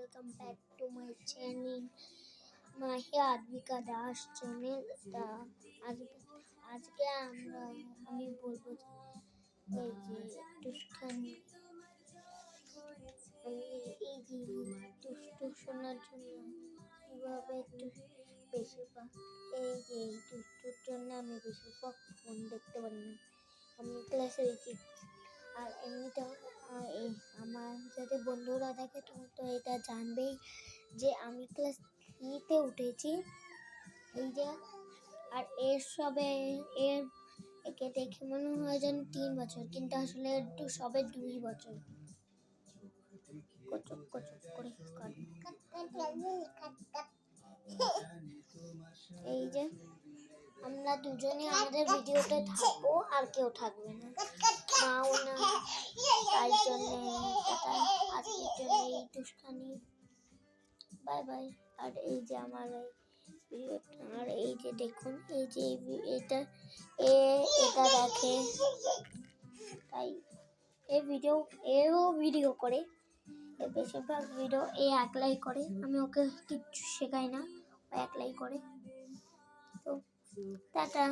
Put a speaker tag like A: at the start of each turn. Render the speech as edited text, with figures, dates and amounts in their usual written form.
A: welcome back to my channel, Mahiya Adwika Das channel. তা আজকে আমি বলবো এই যে দুষ্টামি, এই যে দুষ্টু শোনার জন্য কিভাবে একটু বেশিরভাগ এই যে দুষ্টুর জন্য আমি বেশিরভাগ ফোন দেখতে পারি না। আমি ক্লাসে হয়েছি আর এমনিতে আমার যদি বন্ধুরা দেখে তো এটা জানবেই যে আমি ক্লাস 3-তে উঠেছি। এই যে আর একে দেখে মনে হয় যেন 3 বছর, কিন্তু আসলে সবে 2 বছর। কচক কচক করে এই যে আমরা দুজনে আমাদের ভিডিওতে থাকবো, আর কেউ থাকবে না, মাও না। তাই জন্য আজকের জন্য এই দুষ্টানি। Bye bye. আর এই যে আমার ভিডিওটা, আর এই যে দেখুন, এই যে এটা দেখে, তাই এও ভিডিও করে, বেশিরভাগ ভিডিও একলাই করে। আমি ওকে কিচ্ছু শেখাই না, ও একলাই করে। তো টাটা।